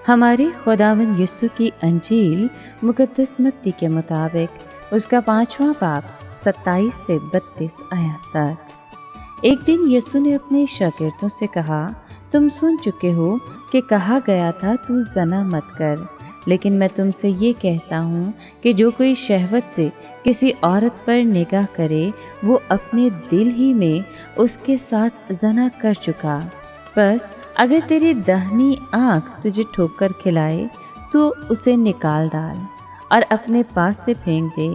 हमारे खुदावंद यीशु की अंजील मुकद्दस मत्ती के मुताबिक उसका 5वां बाब 27 से 32 आयत तक। एक दिन यीशु ने अपने शागिर्दों से कहा, तुम सुन चुके हो कि कहा गया था तू ज़ना मत कर, लेकिन मैं तुमसे ये कहता हूँ कि जो कोई शहवत से किसी औरत पर निगाह करे वो अपने दिल ही में उसके साथ ज़ना कर चुका। बस अगर तेरी दाहिनी आँख तुझे ठोकर खिलाए तो उसे निकाल डाल और अपने पास से फेंक दे,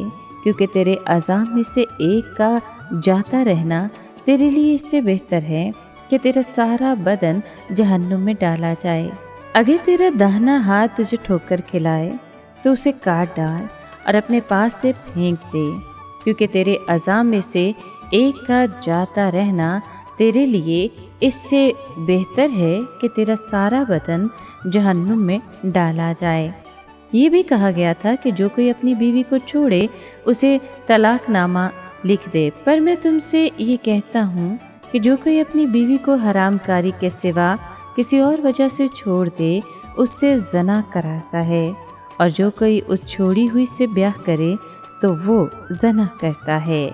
क्योंकि तेरे अज़ाम में से एक का जाता रहना तेरे लिए इससे बेहतर है कि तेरा सारा बदन जहन्नुम में डाला जाए। अगर तेरा दाहिना हाथ तुझे ठोकर खिलाए तो उसे काट डाल और अपने पास से फेंक दे, क्योंकि तेरे अज़ाम में से एक का जाता रहना तेरे लिए इससे बेहतर है कि तेरा सारा बदन जहन्नुम में डाला जाए। ये भी कहा गया था कि जो कोई अपनी बीवी को छोड़े उसे तलाकनामा लिख दे। पर मैं तुमसे ये कहता हूँ कि जो कोई अपनी बीवी को हरामकारी के सिवा किसी और वजह से छोड़ दे उससे ज़ना कराता है, और जो कोई उस छोड़ी हुई से ब्याह करे तो वो ज़ना करता है।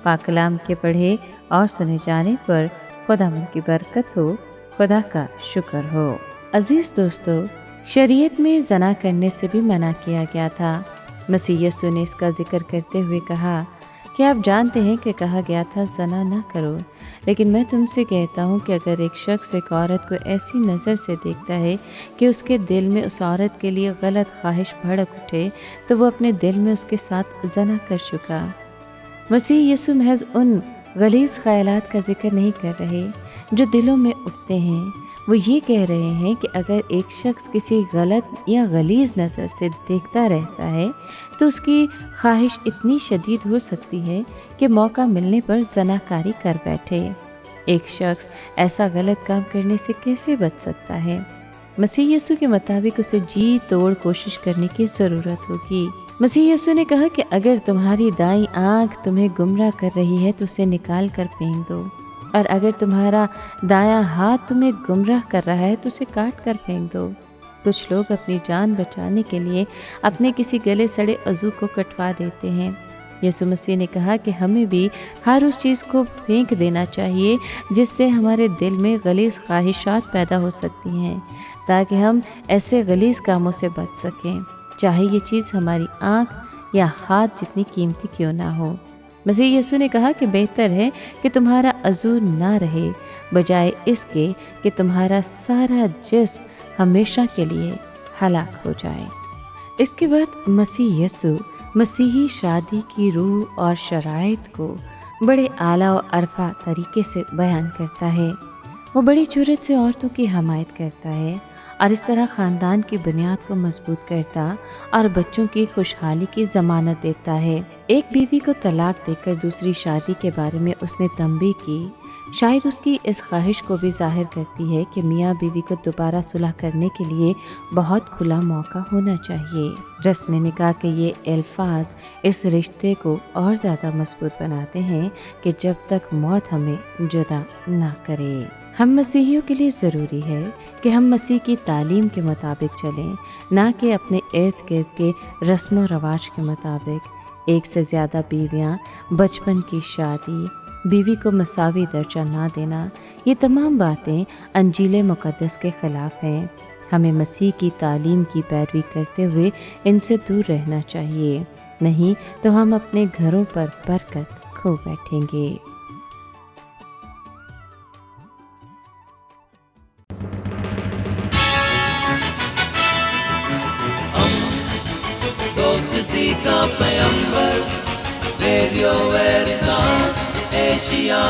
पाक कलाम के पढ़े और सुने जाने पर खुदावंद की बरकत हो, खुदा का शुक्र हो। अजीज़ दोस्तों, शरीयत में ज़ना करने से भी मना किया गया था। मसीह यीशु ने इसका जिक्र करते हुए कहा कि आप जानते हैं कि कहा गया था ज़ना ना करो, लेकिन मैं तुमसे कहता हूँ कि अगर एक शख्स एक औरत को ऐसी नज़र से देखता है कि उसके दिल में उस औरत के लिए गलत ख्वाहिश भड़क उठे तो वो अपने दिल में उसके साथ ज़ना कर चुका। मसीह यीशु महज उन गलीज़ ख़यालात का जिक्र नहीं कर रहे जो दिलों में उठते हैं। वो ये कह रहे हैं कि अगर एक शख्स किसी गलत या गलीज़ नज़र से देखता रहता है तो उसकी ख्वाहिश इतनी शदीद हो सकती है कि मौका मिलने पर ज़नाकारी कर बैठे। एक शख्स ऐसा गलत काम करने से कैसे बच सकता है? मसीह यीशु के मुताबिक उसे जी तोड़ कोशिश करने की ज़रूरत होगी। मसीह यीशु ने कहा कि अगर तुम्हारी दाईं आँख तुम्हें गुमराह कर रही है तो उसे निकाल कर फेंक दो, और अगर तुम्हारा दायां हाथ तुम्हें गुमराह कर रहा है तो उसे काट कर फेंक दो। कुछ लोग अपनी जान बचाने के लिए अपने किसी गले सड़े अज़ू को कटवा देते हैं। यीशु मसीह ने कहा कि हमें भी हर उस चीज़ को फेंक देना चाहिए जिससे हमारे दिल में गलीज़ ख्वाहिशात पैदा हो सकती हैं, ताकि हम ऐसे गलीज़ कामों से बच सकें, चाहे ये चीज़ हमारी आँख या हाथ जितनी कीमती क्यों ना हो। मसीह यीशु ने कहा कि बेहतर है कि तुम्हारा अज़ू ना रहे बजाय इसके कि तुम्हारा सारा जिस्म हमेशा के लिए हलाक हो जाए। इसके बाद मसीह यीशु मसीही शादी की रूह और शराइत को बड़े आला और अरफा तरीके से बयान करता है। वो बड़ी जुर्रत से औरतों की हमायत करता है और इस तरह ख़ानदान की बुनियाद को मजबूत करता और बच्चों की खुशहाली की ज़मानत देता है। एक बीवी को तलाक देकर दूसरी शादी के बारे में उसने तंबीह की, शायद उसकी इस ख्वाहिश को भी जाहिर करती है कि मियाँ बीवी को दोबारा सुलह करने के लिए बहुत खुला मौका होना चाहिए। रस्म निकाह के ये अल्फाज इस रिश्ते को और ज़्यादा मजबूत बनाते हैं कि जब तक मौत हमें जुदा ना करे। हम मसीहियों के लिए ज़रूरी है कि हम मसीह की तालीम के मुताबिक चलें, ना कि अपने इर्द गिर्द के रस्म व रवाज के मुताबिक। एक से ज़्यादा बीवियाँ, बचपन की शादी, बीवी को मसावी दर्जा ना देना, ये तमाम बातें अंजील मुक़द्दस के ख़िलाफ़ हैं। हमें मसीह की तालीम की पैरवी करते हुए इनसे दूर रहना चाहिए, नहीं तो हम अपने घरों पर बरकत खो बैठेंगे। दोस्ती का पैगंबर, रेडियो वेरितास एशिया।